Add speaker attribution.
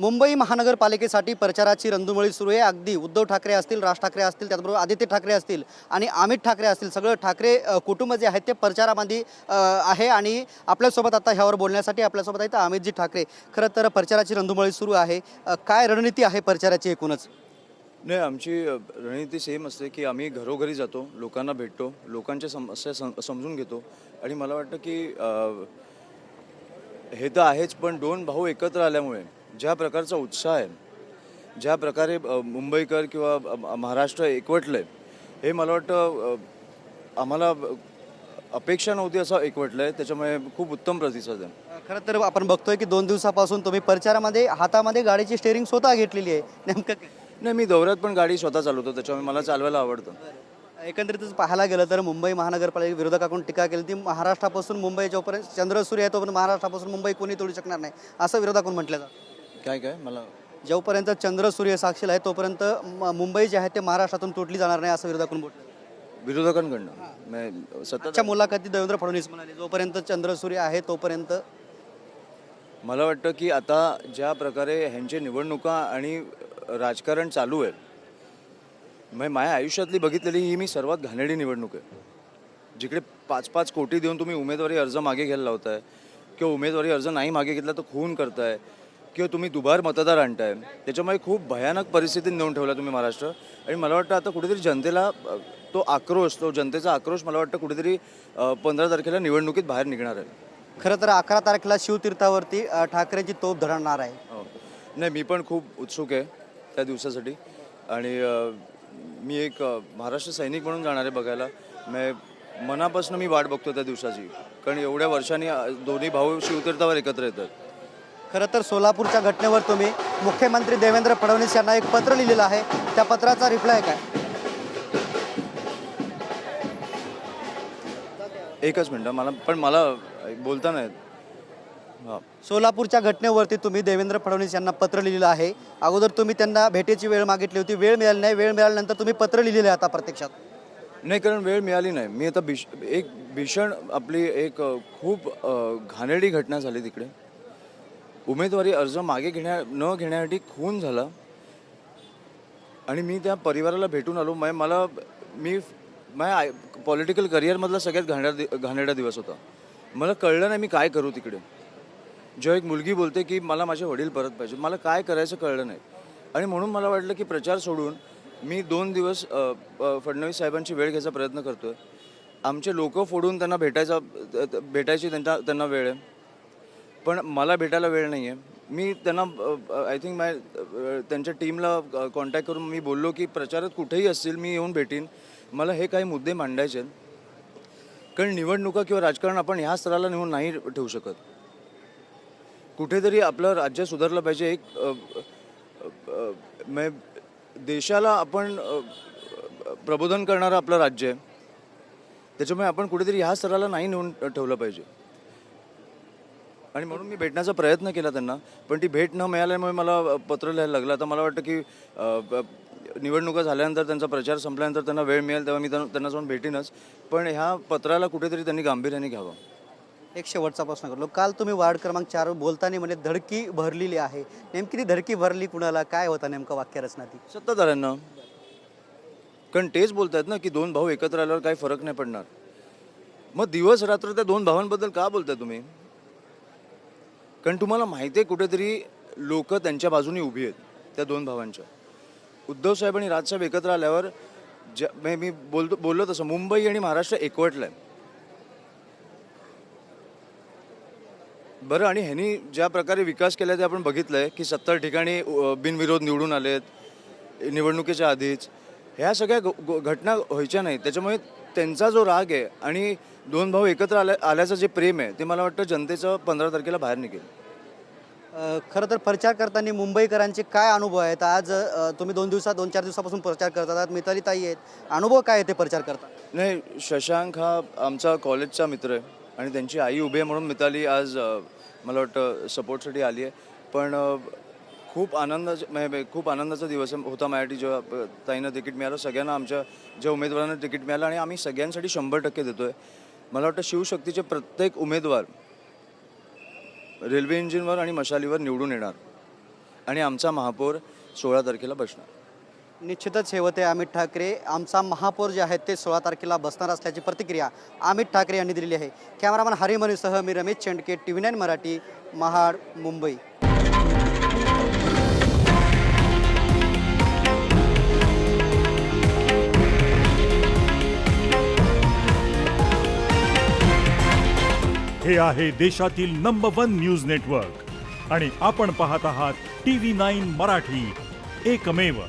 Speaker 1: मुंबई महानगरपालिकेसाठी प्रचाराची रणधुमाळी सुरू आहे। अगदी उद्धव ठाकरे असतील, राज ठाकरे असतील, त्याचबरोबर आदित्य ठाकरे असतील आणि अमित ठाकरे असतील, सगळं ठाकरे कुटुंब जे आहेत ते प्रचारामध्ये आहे। आणि आपल्यासोबत आता ह्यावर बोलण्यासाठी आपल्यासोबत आहेत अमितजी ठाकरे। खरं तर प्रचाराची रणधुमाळी सुरू आहे, काय रणनीती आहे प्रचाराची एकूणच?
Speaker 2: नाही, आमची रणनीती सेम असते की आम्ही घरोघरी जातो, लोकांना भेटतो, लोकांच्या समस्या समजून घेतो। आणि मला वाटतं की हे तर आहेच, पण दोन भाऊ एकत्र आल्यामुळे ज्या प्रकारचा उत्साह आहे, ज्या प्रकारे मुंबईकर किंवा महाराष्ट्र एकवटलं आहे, हे मला वाटतं आम्हाला अपेक्षा नव्हती असं एकवटलं आहे। त्याच्यामुळे खूप उत्तम प्रतिसाद आहे।
Speaker 1: खरं तर आपण बघतोय की 2 दिवसापासून तुम्ही प्रचारामध्ये हातामध्ये गाडीची स्टेअरिंग स्वतः घेतलेली आहे, नेमकं काय?
Speaker 2: नाही, मी दौऱ्यात पण गाडी स्वतः चालवतो, त्याच्यामुळे मला चालवायला आवडतं।
Speaker 1: एकंदरीतच पाहायला गेलं तर मुंबई महानगरपालिका विरोधकाकडून टीका केली ती महाराष्ट्रापासून मुंबई जोपर्यंत चंद्रसूर्य आहे तोपर्यंत महाराष्ट्रापासून मुंबई कोणी तोडू शकणार नाही असं विरोधकाकडून म्हटलं जातं।
Speaker 2: काय काय मला
Speaker 1: जोपर्यंत चंद्रसूर्य साक्षीला आहे तोपर्यंत मुंबई जी आहे ते महाराष्ट्रातून तुटली जाणार नाही असं विरोधकाकडून म्हटलं जातं।
Speaker 2: विरोधकांकडनं सतत
Speaker 1: आजच्या मुलाखतीत देवेंद्र फडणवीस म्हणाले जोपर्यंत चंद्रसूर्य आहे तोपर्यंत
Speaker 2: मला वाटतं की आता ज्या प्रकारे ह्यांचे निवडणुका आणि राजकारण चालू आहे, माझ्या आयुष्यातली बघितलेली ही मी सर्वात घाणेरडी निवडणूक आहे। जिकडे 5-5 कोटी देऊन तुम्ही उमेदवारी अर्ज मागे घ्यायला लावताय, किंवा उमेदवारी अर्ज नाही मागे घेतला तर खून करताय, किंवा तुम्ही दुबार मतदार आणताय, त्याच्यामुळे खूप भयानक परिस्थितीत नेऊन ठेवला तुम्ही महाराष्ट्र। आणि मला वाटतं आता कुठेतरी जनतेला तो जनतेचा आक्रोश मला वाटतं कुठेतरी 15 तारखेला निवडणुकीत बाहेर निघणार आहे।
Speaker 1: खरं तर 11 तारखेला शिवतीर्थावरती ठाकरेंची तोफ धडणार आहे।
Speaker 2: हो, नाही, मी पण खूप उत्सुक आहे त्या दिवसासाठी। आणि मी एक महाराष्ट्र सैनिक म्हणून जाणार आहे बघायला। मनापासून मी वाट बघतो त्या दिवसाची, कारण एवढ्या वर्षांनी दोन्ही भाऊ शिवतीर्थावर एकत्र येतात।
Speaker 1: खरं तर सोलापूरच्या घटनेवर तुम्ही मुख्यमंत्री देवेंद्र फडणवीस यांना एक पत्र लिहिलेलं आहे, त्या पत्राचा रिप्लाय काय?
Speaker 2: एकच मिनटं, मला बोलता नाही येत। हां,
Speaker 1: सोलापूरच्या घटनेवरती तुम्ही देवेंद्र फडणवीस यांना पत्र लिहिलेलं आहे। अगोदर तुम्ही त्यांना भेटीची वेळ मागितली होती, वेळ मिळाली नाही, वेळ मिळाल्यानंतर तुम्ही पत्र लिहिलेलं आहे आता प्रत्यक्षात।
Speaker 2: नाही, कारण वेळ मिळाली नाही। मी आता एक भीषण आपली एक खूप घाणेरडी घटना झाली तिकडे। उमेदवारी अर्ज मागे न घेण्यासाठी खून झाला आणि मी त्या परिवाराला भेटून आलो। माझ्या पॉलिटिकल करिअरमधला सगळ्यात घाणेरडा दिवस होता। मला कळलं नाही मी काय करू तिकडे। जेव्हा एक मुलगी बोलते की मला माझे वडील परत पाहिजे, मला काय करायचं कळलं नाही। आणि म्हणून मला वाटलं की प्रचार सोडून मी 2 दिवस फडणवीस साहेबांची वेळ घ्यायचा प्रयत्न करतोय। आमचे लोक फोडून त्यांना भेटायची त्यांना वेळ आहे, पण मला भेटायला वेळ नाही आहे। मी त्यांना आय थिंक त्यांच्या टीमला कॉन्टॅक्ट करून मी बोललो की प्रचारात कुठेही असतील मी येऊन भेटीन, मला हे काही मुद्दे मांडायचे आहेत। कारण निवडणुका किंवा राजकारण आपण ह्या स्तराला नेऊन नाही ठेवू शकत। कुठेतरी आपलं राज्य सुधारलं पाहिजे। देशाला आपण प्रबोधन करणारं आपलं राज्य आहे, त्याच्यामुळे आपण कुठेतरी ह्या स्तराला नाही नेऊन ठेवलं पाहिजे। आणि म्हणून मी भेटण्याचा प्रयत्न केला त्यांना, पण ती भेट न मिळाल्यामुळे मला पत्र लिहायला लागलं। आता मला वाटतं की निवडणुका झाल्यानंतर त्यांचा प्रचार संपल्यानंतर त्यांना वेळ मिळेल तेव्हा मी त्यांना जाऊन भेटीनच, पण ह्या पत्राला कुठेतरी त्यांनी गांभीर्याने घ्यावं।
Speaker 1: एक शेवटचा प्रश्न करलो, काल तुम्ही वार्ड क्रमांक 4 बोलताना म्हणजे धडकी भरलेली आहे, नेमकी ती धडकी भरली कुणाला, काय होता नेमकं वाक्यरचना ती?
Speaker 2: सत्ताधाऱ्यांना, कारण तेच बोलतात ना की 2 भाऊ एकत्र आल्यावर काही फरक नाही पडणार। मग दिवस रात्र त्या 2 भावांबद्दल का बोलताय तुम्ही? कारण तुम्हाला माहिती आहे कुठेतरी लोक त्यांच्या बाजूने उभी आहेत, त्या 2 भावांच्या। उद्धव साहेब आणि राजसाहेब एकत्र आल्यावर मी बोललो तसं मुंबई आणि महाराष्ट्र एकवटलंय बरं। आणि ह्यांनी ज्या प्रकारे विकास केला ते आपण बघितलंय की 70 ठिकाणी बिनविरोध निवडून आलेत निवडणुकीच्या आधीच। ह्या सगळ्या घटना व्हायच्या नाहीत, त्याच्यामुळे त्यांचा जो राग आहे आणि 2 भाऊ एकत्र आल्याचं जे प्रेम आहे ते मला वाटतं जनतेचं 15 तारखेला बाहेर निघेल।
Speaker 1: खरं तर प्रचार करताना मुंबईकरांचे काय अनुभव आहेत? आज तुम्ही 2-4 दिवसापासून प्रचार करतात, आज मितालीताई आहेत, अनुभव काय आहे ते प्रचार करता?
Speaker 2: नाही, शशांक हा आमचा कॉलेजचा मित्र आहे आणि त्यांची आई उभी आहे म्हणून मिताली आज मला वाटतं सपोर्टसाठी आली आहे। पण खूप आनंदाचा दिवस होता माझ्यासाठी जेव्हा ताईंना तिकीट मिळालं, सगळ्यांना आमच्या ज्या उमेदवारांना तिकीट मिळालं, आणि आम्ही सगळ्यांसाठी 100% देतोय। मला वाटतं शिवशक्तीचे प्रत्येक उमेदवार रेल्वे इंजिनवर आणि मशालीवर निवडून येणार। आणि आमचा महापौर 16 तारखेला बसणार.
Speaker 1: निश्चितच हे होते अमित ठाकरे. आमचा महापौर जे आहेत ते 16 तारखेला बसणार असल्याची प्रतिक्रिया अमित ठाकरे यांनी दिलेली आहे. कॅमेरामॅन हरिमनीसह मी रमेश चेंडके, TV9 मराठी, महाड, मुंबई.
Speaker 3: हे आहे देशातील नंबर 1 न्यूज नेटवर्क आणि आपण पाहत आहात TV9 मराठी, एकमेव.